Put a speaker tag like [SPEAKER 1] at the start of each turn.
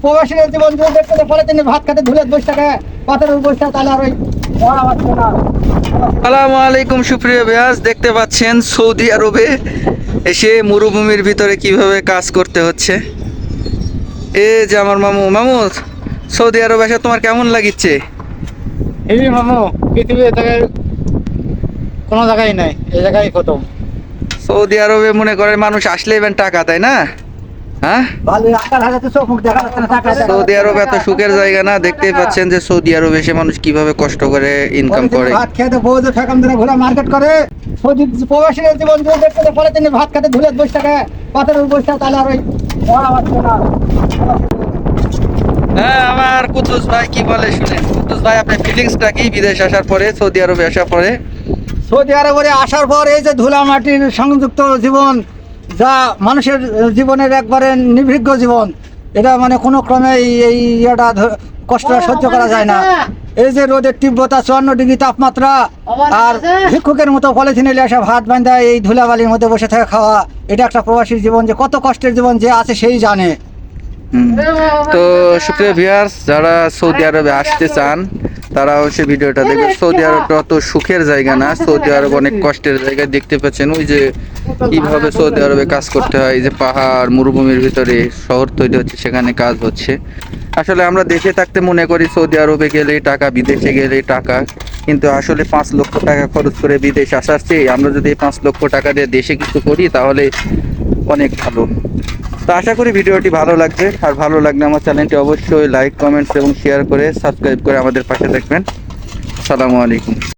[SPEAKER 1] প্রবাসীর জীবন যদি দেখতে পরে তিনি ভাত খাতে ধুলে 10 টাকা পাতের উপর বসে তাহলে আর ওই মরা বাঁচবে না।
[SPEAKER 2] আসসালামু আলাইকুম সুপ্রিয় ভিউয়ার্স, দেখতে পাচ্ছেন সৌদি আরবে এসে মরুভূমির ভিতরে কিভাবে কাজ করতে হচ্ছে। এই যে আমার মামু সৌদি আরবে এসে তোমার কেমন লাগিচ্ছে?
[SPEAKER 1] এই মামু পৃথিবীর জায়গায় কোনো জায়গায় নাই, এই জায়গায় প্রথম।
[SPEAKER 2] সৌদি আরবে মনে করে মানুষ আসলে ইভেন টাকা, তাই না? হ্যাঁ, সৌদি আরব এত সুখের জায়গা না। দেখতেই পাচ্ছেন যে সৌদি আরবে এসে মানুষ কিভাবে কষ্ট করে ইনকাম করে।
[SPEAKER 1] ভাত খেতে বউতে ফেকাম ধরে ঘোরা মার্কেট করে। প্রবাসীর জীবন যদি দেখতে পরে তিনি ভাত খাতে ধুলে 10 টাকা পাতের উপর বসে তাহলে আর ওই মরা বাঁচবে না।
[SPEAKER 2] হ্যাঁ, আমার কুদ্দুস ভাই কি বলে শুনেন। কুদ্দুস ভাই, আপনার ফিলিংসটা কি বিদেশ আসার পরে, সৌদি আরবে আসার পরে?
[SPEAKER 1] সৌদি আরবে আসার পর এই যে ধুলা মাটির সংযুক্ত জীবন, যা মানুষের জীবনের একবারে নির্বিঘ্ন জীবন, এটা মানে কোনো ক্রমে এই ইয়েটা কষ্ট সহ্য করা যায় না। এই যে রোদের তীব্রতা 54 ডিগ্রি তাপমাত্রা, আর ভিক্ষুকের মতো পলিথিনে আসা ভাত বান্ধা এই ধুলাবালির মধ্যে বসে থেকে খাওয়া, এটা একটা প্রবাসীর জীবন যে কত কষ্টের জীবন যে আছে সেই জানে।
[SPEAKER 2] তো সুপ্রিয় ভিউয়ার্স, যারা সৌদি আরবে আসতে চান তারা অবশ্যই ভিডিওটা দেখবেন। সৌদি আরব অত সুখের জায়গা না, সৌদি আরব অনেক কষ্টের জায়গা। দেখতে পাচ্ছেন ওই যে কিভাবে সৌদি আরবে কাজ করতে হয়, যে পাহাড় মরুভূমির ভিতরে শহর তৈরি হচ্ছে, সেখানে কাজ হচ্ছে। আসলে আমরা দেশে থাকতে মনে করি সৌদি আরবে গেলে টাকা, বিদেশে গেলে টাকা, কিন্তু আসলে 5 লক্ষ টাকা খরচ করে বিদেশ আসার চেয়ে আমরা যদি 5 লক্ষ টাকা দিয়ে দেশে কিছু করি তাহলে অনেক ভালো। তো আশা করি ভিডিওটি ভালো লাগবে, আর ভালো লাগলে আমার চ্যানেলটি অবশ্যই লাইক, কমেন্টস এবং শেয়ার করে সাবস্ক্রাইব করে আমাদের পাশে থাকবেন। আসসালামু আলাইকুম।